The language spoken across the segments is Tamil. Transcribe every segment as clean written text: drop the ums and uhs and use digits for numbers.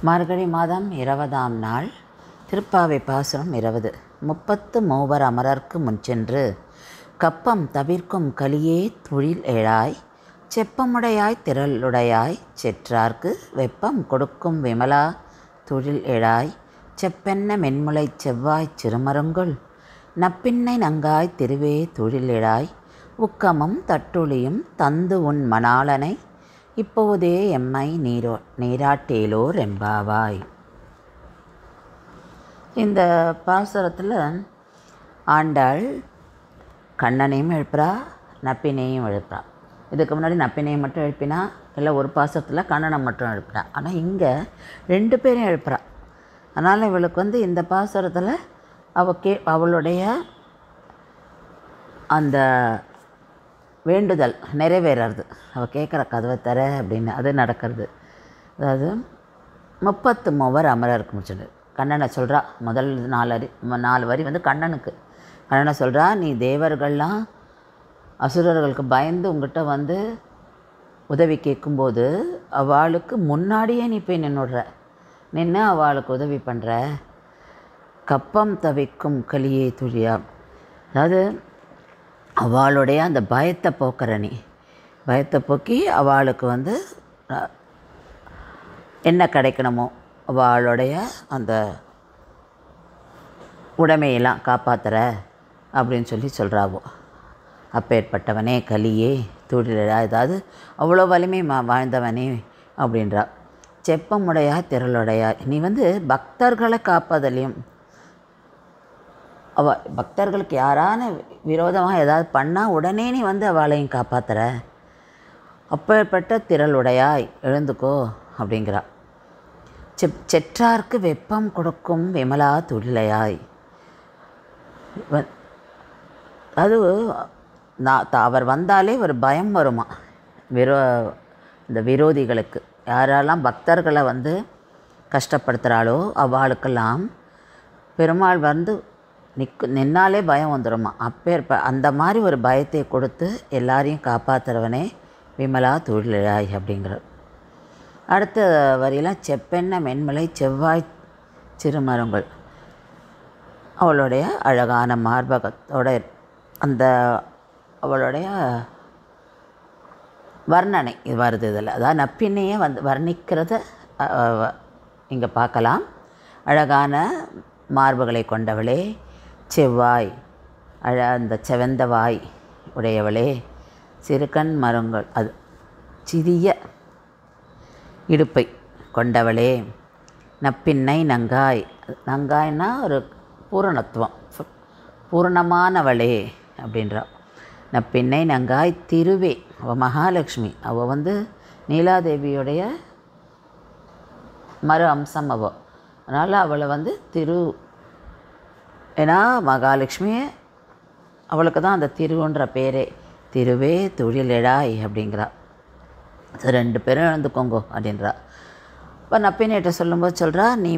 மார்கழி மாதம் 20ஆம் நாள் திருப்பாவை பாசுரம் 20. 33 அமரர்க்கு முன்சென்று கப்பம் தவிர்க்கும் கலியே துழில் எழாய் செப்பமுடையாய் திரளுடையாய் செற்றார்க்கு வெப்பம் கொடுக்கும் விமலா துழில் எழாய் செப்பென்ன மென்முளைச் செவ்வாய்ச் சிறுமருங்குல் நப்பின்னை நங்காய் திருவே துழில் எழாய் உக்கமும் தட்டொழியும் தந்து உன் மணாளனை இப்போதே எம்மை நீராட்டேலோர் எம்பாவாய். இந்த பாசுரத்தில் ஆண்டாள் கண்ணனையும் எழுப்புறா, நப்பினையும் எழுப்புறா. இதுக்கு முன்னாடி நப்பினையை மட்டும் எழுப்பினா, இல்லை ஒரு பாசுரத்தில் கண்ணனை மட்டும் எழுப்புறா. ஆனால் இங்கே 2 பேரையும் எழுப்புறா. அதனால் இவளுக்கு இந்த பாசுரத்தில் அவளுடைய அந்த வேண்டுதல் நிறைவேறது, அவள் கேட்குற கதவை தர அப்படின்னு அது நடக்கிறது. அதாவது 33 அமரருக்கு முடிச்சுட்டு கண்ணனை சொல்கிறா. முதல் 4 வரி கண்ணனை சொல்கிறா, நீ தேவர்கள்லாம் அசுரர்களுக்கு பயந்து உங்கள்கிட்ட உதவி கேட்கும்போது அவளுக்கு முன்னாடியே நீ போய் நின்று அவளுக்கு உதவி பண்ணுற. கப்பம் தவிக்கும் கலியே துழியா, அதாவது அவளுடைய அந்த பயத்தை போக்குற, நீ பயத்தை போக்கி அவளுக்கு என்ன கிடைக்கணுமோ அவளுடைய அந்த உடைமையெல்லாம் காப்பாற்றுற அப்படின்னு சொல்கிறாவோ. அப்பேற்பட்டவனே கலியே துழிலா, அதாவது அவ்வளோ வலிமை வாழ்ந்தவனே அப்படின்றா. செப்பமுடையா திரளுடையா, நீ பக்தர்களை காப்பதிலையும் பக்தர்களுக்கு யாரான விரோதமாக ஏதாவது பண்ணால் உடனே நீ அவளையும் காப்பாற்றுற. அப்பேற்பட்ட திரளுடையாய் எழுந்துக்கோ அப்படிங்கிறா. செற்றார்க்கு வெப்பம் கொடுக்கும் விமலா துழிலையாய், அது அவர் வந்தாலே ஒரு பயம் வருமா இந்த விரோதிகளுக்கு. யாரெல்லாம் பக்தர்களை கஷ்டப்படுத்துகிறாளோ அவளுக்கெல்லாம் பெருமாள் நின்னாலே பயம் வந்துடுமா. அந்த மாதிரி ஒரு பயத்தை கொடுத்து எல்லாரையும் காப்பாற்றுறவனே விமலா துழிலாய் அப்படிங்கிற. அடுத்த வரியில் செப்பென்ன மென்மலை செவ்வாய் சிறுமருங்குல், அவளுடைய அழகான மார்பகத்தோட அந்த அவளுடைய வர்ணனை வருது இதில். அதாவது நப்பின்னையே வர்ணிக்கிறத இங்கே பார்க்கலாம். அழகான மார்புகளை கொண்டவளே, செவ்வாய் அந்த செவந்த வாய் உடையவளே, சிறுகண் மருங்குல், அது சிறிய இடுப்பை கொண்டவளே, நப்பின்னை நங்காய், நங்காய்னா ஒரு பூரணத்துவம், பூரணமானவளே அப்படின்றா. நப்பின்னை நங்காய் திருவே, அவள் மகாலட்சுமி, அவள் நீலாதேவியுடைய மறு அம்சம் அவள். அதனால் அவளை ஏன்னா மகாலட்சுமியே அவளுக்கு தான் அந்த திருவுன்ற பேரே. திருவே துழிலெழாய் அப்படிங்கிறா. 2 பேரும் எழுந்துக்கோங்கோ அப்படின்றா. இப்போ நப்பினேட்ட சொல்லும்போது சொல்கிறா, நீ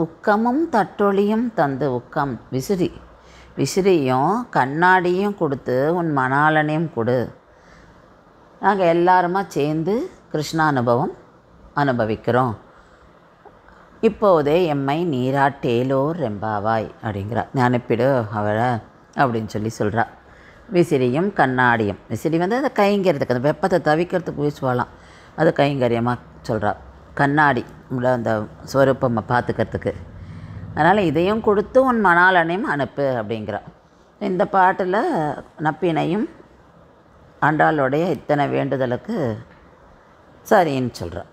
உக்கமும் தட்டொழியும் தந்து, உக்கம் விசிறியும் கண்ணாடியும் கொடுத்து உன் மணாளனையும் கொடு. நாங்கள் எல்லாருமா சேர்ந்து கிருஷ்ணானுபவம் அனுபவிக்கிறோம். இப்போதே எம்மை நீராட்டேலோர் எம்பாவாய் அப்படிங்கிறா. அனுப்பிடு அவளை அப்படின்னு சொல்கிறா. விசிறியும் கண்ணாடியும், விசிறி அந்த கைங்கரியத்துக்கு, அந்த வெப்பத்தை தவிக்கிறதுக்கு வீசுவாளாம், அது கைங்கரியமாக சொல்கிறா. கண்ணாடி அந்த ஸ்வரூப்பம் பார்த்துக்கிறதுக்கு, அதனால் இதையும் கொடுத்து உன் மணாளனையும் அனுப்பு அப்படிங்கிறா. இந்த பாட்டில் நப்பினையும் ஆண்டாளுடைய இத்தனை வேண்டுதலுக்கு சரின்னு சொல்கிறா.